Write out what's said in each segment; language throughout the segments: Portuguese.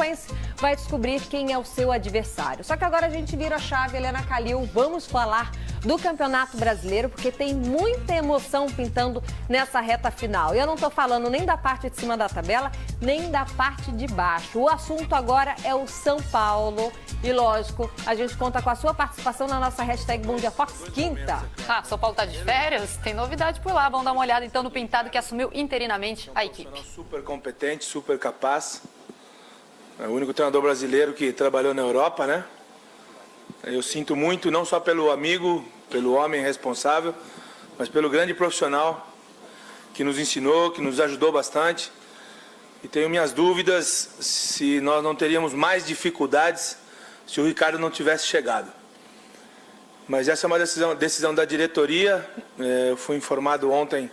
Campeões vai descobrir quem é o seu adversário. Só que agora a gente vira a chave, Helena Calil. Vamos falar do Campeonato Brasileiro, porque tem muita emoção pintando nessa reta final. E eu não estou falando nem da parte de cima da tabela, nem da parte de baixo. O assunto agora é o São Paulo. E lógico, a gente conta com a sua participação na nossa hashtag Bom Dia Fox Quinta. São Paulo tá de férias? Tem novidade por lá. Vamos dar uma olhada então no pintado que assumiu interinamente a equipe. Super competente, super capaz. É o único treinador brasileiro que trabalhou na Europa, né? Eu sinto muito, não só pelo amigo, pelo homem responsável, mas pelo grande profissional que nos ensinou, que nos ajudou bastante. E tenho minhas dúvidas se nós não teríamos mais dificuldades se o Ricardo não tivesse chegado. Mas essa é uma decisão da diretoria. Eu fui informado ontem,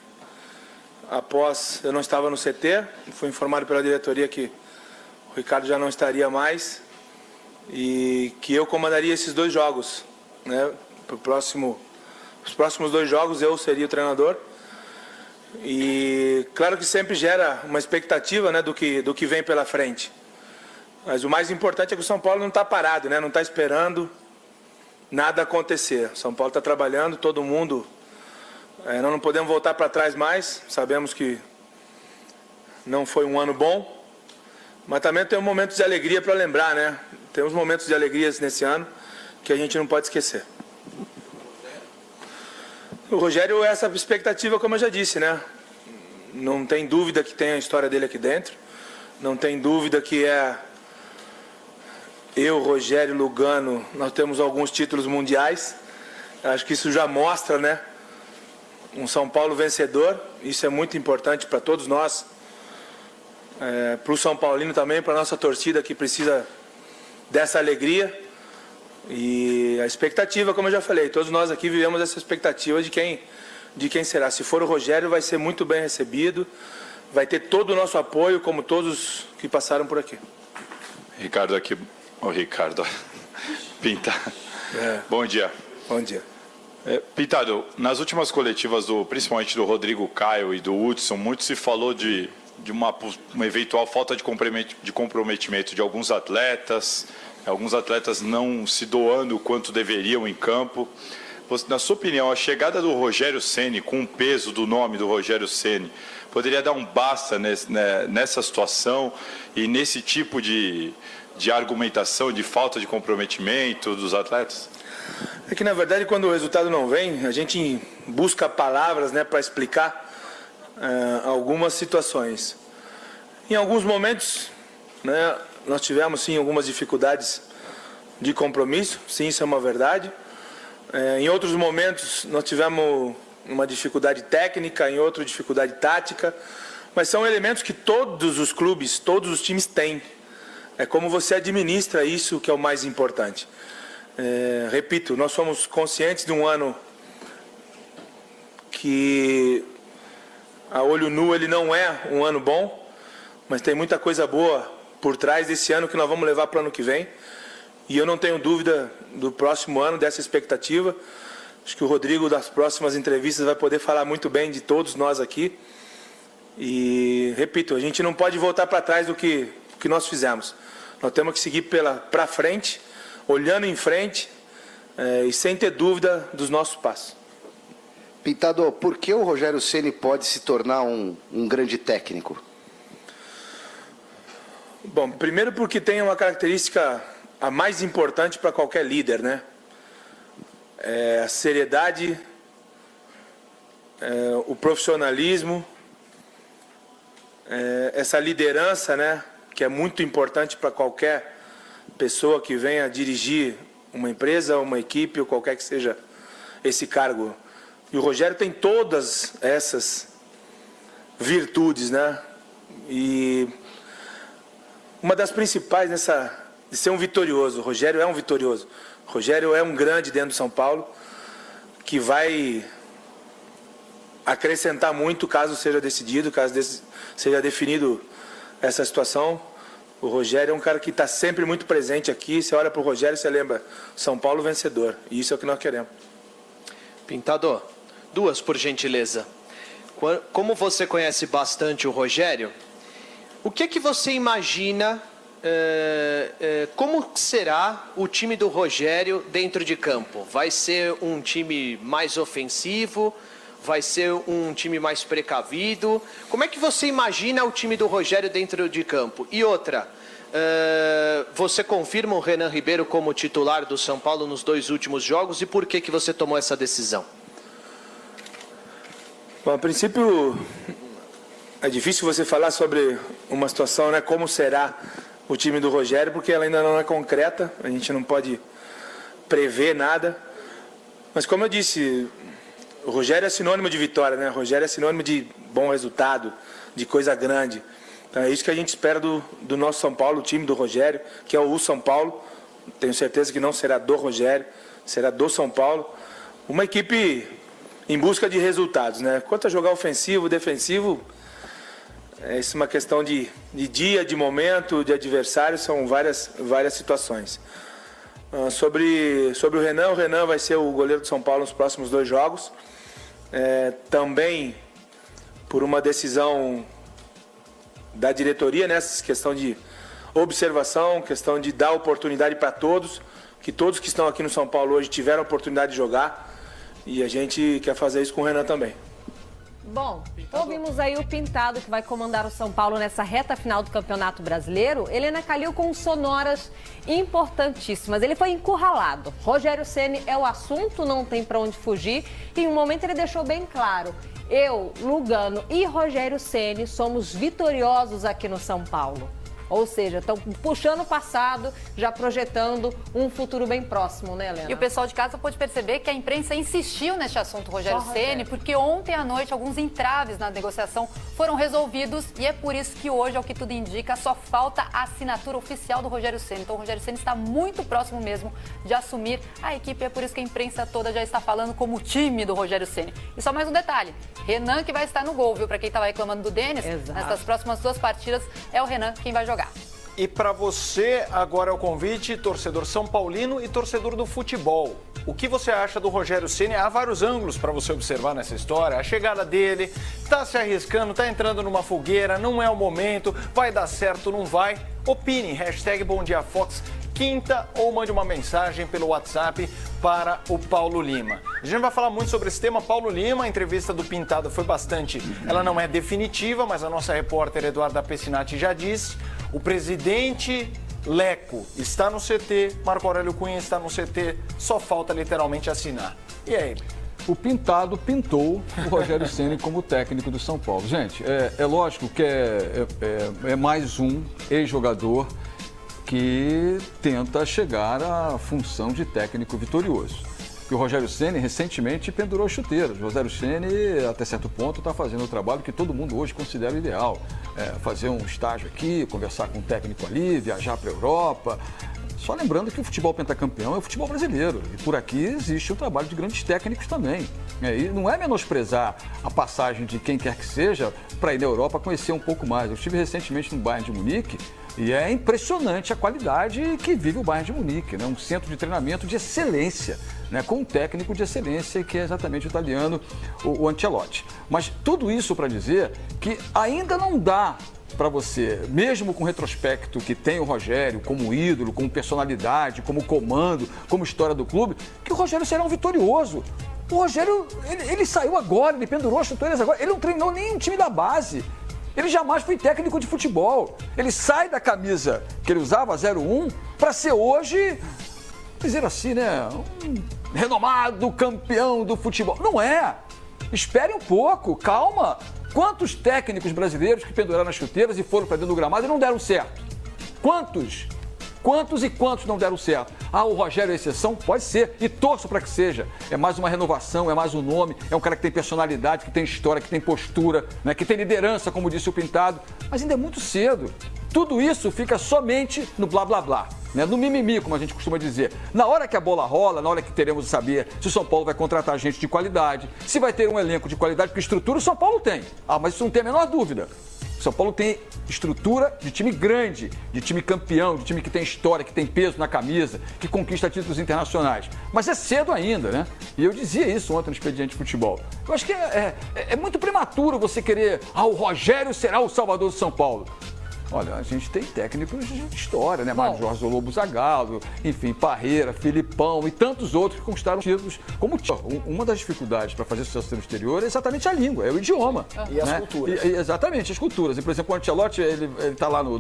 após eu não estava no CT, fui informado pela diretoria que o Ricardo já não estaria mais e que eu comandaria esses 2 jogos, né? Os próximos 2 jogos eu seria o treinador. E claro que sempre gera uma expectativa, né, do que vem pela frente. Mas o mais importante é que o São Paulo não está parado, né? Não está esperando nada acontecer. São Paulo está trabalhando, todo mundo. Nós não podemos voltar para trás mais. Sabemos que não foi um ano bom. Mas também tem um momento de alegria para lembrar, né? Tem uns momentos de alegria nesse ano que a gente não pode esquecer. O Rogério é essa expectativa, como eu já disse, né? Não tem dúvida que tem a história dele aqui dentro. Não tem dúvida que é eu, Rogério, Lugano, nós temos alguns títulos mundiais. Acho que isso já mostra, né? Um São Paulo vencedor. Isso é muito importante para todos nós. Para o São Paulino também, para a nossa torcida que precisa dessa alegria. E a expectativa, como eu já falei, todos nós aqui vivemos essa expectativa de quem será. Se for o Rogério, vai ser muito bem recebido, vai ter todo o nosso apoio, como todos que passaram por aqui. Ricardo aqui, Ricardo, Pintado. Bom dia. Bom dia. Pintado, nas últimas coletivas, principalmente do Rodrigo Caio e do Hudson, muito se falou de uma eventual falta de comprometimento de alguns atletas não se doando o quanto deveriam em campo. Na sua opinião, a chegada do Rogério Ceni, com o peso do nome do Rogério Ceni, poderia dar um basta nessa situação e nesse tipo de argumentação de falta de comprometimento dos atletas? É que, na verdade, quando o resultado não vem, a gente busca palavras, né, para explicar algumas situações. Em alguns momentos, né, nós tivemos, sim, algumas dificuldades de compromisso, sim, isso é uma verdade. Em outros momentos, nós tivemos uma dificuldade técnica, em outro, dificuldade tática, mas são elementos que todos os clubes, todos os times têm. É como você administra isso que é o mais importante. Repito, nós somos conscientes de um ano que, a olho nu, ele não é um ano bom, mas tem muita coisa boa por trás desse ano que nós vamos levar para o ano que vem. E eu não tenho dúvida do próximo ano, dessa expectativa. Acho que o Rodrigo, das próximas entrevistas, vai poder falar muito bem de todos nós aqui. E, repito, a gente não pode voltar para trás do que nós fizemos. Nós temos que seguir para frente, olhando em frente e sem ter dúvida dos nossos passos. Pintado, por que o Rogério Ceni pode se tornar um grande técnico? Bom, primeiro porque tem uma característica a mais importante para qualquer líder, né? A seriedade, o profissionalismo, essa liderança, né? Que é muito importante para qualquer pessoa que venha dirigir uma empresa, uma equipe ou qualquer que seja esse cargo. E o Rogério tem todas essas virtudes, né? E uma das principais de ser um vitorioso. O Rogério é um vitorioso. O Rogério é um grande dentro do São Paulo, que vai acrescentar muito caso seja decidido, caso seja definido essa situação. O Rogério é um cara que está sempre muito presente aqui. Você olha para o Rogério e você lembra São Paulo vencedor. E isso é o que nós queremos. Pintado, 2 por gentileza. Como você conhece bastante o Rogério, o que você imagina como será o time do Rogério dentro de campo? Vai ser um time mais ofensivo? Vai ser um time mais precavido? Como é que você imagina o time do Rogério dentro de campo? E outra, você confirma o Renan Ribeiro como titular do São Paulo nos 2 últimos jogos e por que você tomou essa decisão? Bom, a princípio, é difícil você falar sobre uma situação, né, como será o time do Rogério, porque ela ainda não é concreta, a gente não pode prever nada. Mas como eu disse, o Rogério é sinônimo de vitória, né? O Rogério é sinônimo de bom resultado, de coisa grande. Então é isso que a gente espera do nosso São Paulo, o time do Rogério, que é o São Paulo. Tenho certeza que não será do Rogério, será do São Paulo. Uma equipe em busca de resultados, né? Quanto a jogar ofensivo, defensivo, isso é uma questão de dia, de momento, de adversário, são várias situações. Sobre o Renan vai ser o goleiro do São Paulo nos próximos 2 jogos. Também por uma decisão da diretoria, né? Questão de observação, questão de dar oportunidade para todos, que todos que estão aqui no São Paulo hoje tiveram a oportunidade de jogar, e a gente quer fazer isso com o Renan também. Bom, ouvimos aí o Pintado, que vai comandar o São Paulo nessa reta final do Campeonato Brasileiro. Helena Calil com sonoras importantíssimas. Ele foi encurralado. Rogério Ceni é o assunto, não tem para onde fugir. E em um momento ele deixou bem claro: eu, Lugano e Rogério Ceni somos vitoriosos aqui no São Paulo. Ou seja, estão puxando o passado, já projetando um futuro bem próximo, né, Helena? E o pessoal de casa pôde perceber que a imprensa insistiu neste assunto, Rogério Ceni, porque ontem à noite alguns entraves na negociação foram resolvidos e é por isso que hoje, ao que tudo indica, só falta a assinatura oficial do Rogério Ceni. Então o Rogério Ceni está muito próximo mesmo de assumir a equipe, é por isso que a imprensa toda já está falando como o time do Rogério Ceni. E só mais um detalhe: Renan que vai estar no gol, viu? Para quem estava reclamando do Denis, nessas próximas 2 partidas é o Renan quem vai jogar. E para você, agora é o convite, torcedor são paulino e torcedor do futebol. O que você acha do Rogério Ceni? Há vários ângulos para você observar nessa história. A chegada dele, tá se arriscando, tá entrando numa fogueira, não é o momento, vai dar certo, não vai? Opine, #BomDiaFox, quinta, ou mande uma mensagem pelo WhatsApp para o Paulo Lima. A gente vai falar muito sobre esse tema. Paulo Lima, a entrevista do Pintado foi bastante... Ela não é definitiva, mas a nossa repórter Eduarda Pessinati já disse. O presidente Leco está no CT, Marco Aurélio Cunha está no CT, só falta literalmente assinar. E aí? O Pintado pintou o Rogério Ceni como técnico do São Paulo. Gente, é lógico que é mais um ex-jogador que tenta chegar à função de técnico vitorioso. E o Rogério Ceni recentemente pendurou chuteiras. O Rogério Ceni, até certo ponto, está fazendo o trabalho que todo mundo hoje considera ideal. Fazer um estágio aqui, conversar com um técnico ali, viajar para a Europa. Só lembrando que o futebol pentacampeão é o futebol brasileiro. E por aqui existe o trabalho de grandes técnicos também. E não é menosprezar a passagem de quem quer que seja para ir na Europa conhecer um pouco mais. Eu estive recentemente no Bayern de Munique e é impressionante a qualidade que vive o Bayern de Munique, né? Um centro de treinamento de excelência, né? Com um técnico de excelência que é exatamente o italiano, o Ancelotti. Mas tudo isso para dizer que ainda não dá para você, mesmo com o retrospecto que tem o Rogério como ídolo, como personalidade, como comando, como história do clube, que o Rogério será um vitorioso. O Rogério, ele saiu agora, ele pendurou as chuteiras agora, ele não treinou nem um time da base. Ele jamais foi técnico de futebol. Ele sai da camisa que ele usava, 01, para ser hoje, dizer assim, né, um renomado campeão do futebol. Não é. Espere um pouco, calma. Quantos técnicos brasileiros que penduraram as chuteiras e foram para dentro do gramado e não deram certo? Quantos? Quantos e quantos não deram certo? O Rogério é exceção? Pode ser, e torço para que seja. É mais uma renovação, é mais um nome, é um cara que tem personalidade, que tem história, que tem postura, né, que tem liderança, como disse o Pintado, mas ainda é muito cedo. Tudo isso fica somente no blá blá blá, né, no mimimi, como a gente costuma dizer. Na hora que a bola rola, na hora que teremos de saber se o São Paulo vai contratar gente de qualidade, se vai ter um elenco de qualidade, porque estrutura o São Paulo tem. Mas isso não tem a menor dúvida. O São Paulo tem estrutura de time grande, de time campeão, de time que tem história, que tem peso na camisa, que conquista títulos internacionais. Mas é cedo ainda, né? E eu dizia isso ontem no Expediente de Futebol. Eu acho que é muito prematuro você querer, o Rogério será o salvador do São Paulo. Olha, a gente tem técnicos de história, né? Mário Jorge Lobo Zagallo, enfim, Parreira, Filipão e tantos outros que conquistaram títulos. Como uma das dificuldades para fazer sucesso no exterior é exatamente a língua, é o idioma. E as culturas. Exatamente, as culturas. E, por exemplo, o Ancelotti, ele tá lá no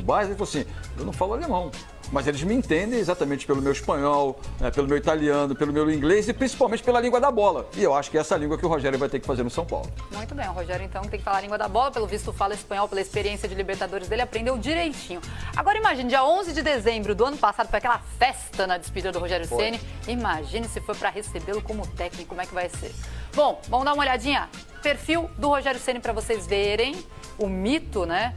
Bayern, ele falou assim, eu não falo alemão. Mas eles me entendem exatamente pelo meu espanhol, pelo meu italiano, pelo meu inglês e principalmente pela língua da bola. E eu acho que é essa língua que o Rogério vai ter que fazer no São Paulo. Muito bem, o Rogério então tem que falar a língua da bola, pelo visto fala espanhol, pela experiência de Libertadores dele, aprendeu direitinho. Agora imagine, dia 11 de dezembro do ano passado foi aquela festa na despedida do Rogério Ceni. Imagine se for para recebê-lo como técnico, como é que vai ser? Bom, vamos dar uma olhadinha. Perfil do Rogério Ceni para vocês verem o mito, né?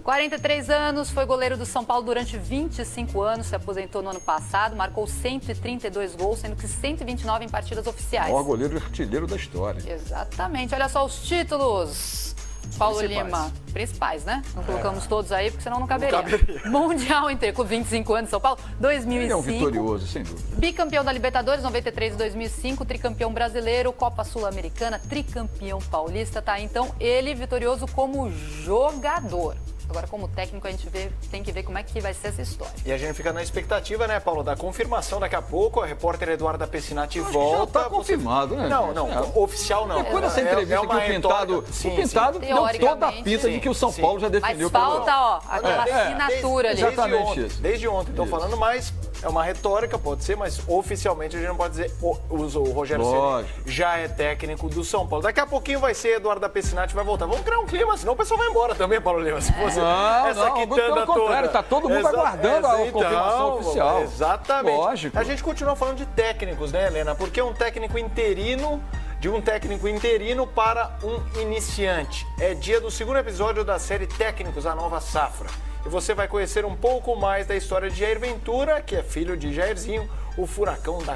43 anos, foi goleiro do São Paulo durante 25 anos, se aposentou no ano passado, marcou 132 gols, sendo que 129 em partidas oficiais. O maior goleiro e artilheiro da história. Exatamente, olha só os títulos. Paulo Lima, principais, né? Não colocamos todos aí, porque senão não caberia. Mundial inteiro, com 25 anos, São Paulo, 2005. Ele é um vitorioso, sem dúvida. Bicampeão da Libertadores, 93 e 2005, tricampeão brasileiro, Copa Sul-Americana, tricampeão paulista, tá? Então, ele vitorioso como jogador. Agora, como técnico, a gente tem que ver como é que vai ser essa história. E a gente fica na expectativa, né, Paulo, da confirmação daqui a pouco. A repórter Eduarda Pessinati volta. Já tá confirmado, né? Não, oficial não. Depois dessa entrevista que o Pintado deu toda a pinta de que o São Paulo já definiu. Mas falta, ó, aquela assinatura ali. Exatamente isso. Desde ontem, estou falando, mas é uma retórica, pode ser, mas oficialmente a gente não pode dizer o Rogério Ceni já é técnico do São Paulo. Daqui a pouquinho vai ser Eduarda Pessinati, vai voltar. Vamos criar um clima, senão o pessoal vai embora também, Paulo Lima. Se fosse essa quitanda toda. Tá todo mundo aguardando a confirmação oficial. Exatamente. Lógico. A gente continua falando de técnicos, né, Helena? Porque um técnico interino, de um técnico interino para um iniciante. É dia do segundo episódio da série Técnicos, a Nova Safra. E você vai conhecer um pouco mais da história de Jair Ventura, que é filho de Jairzinho, o furacão da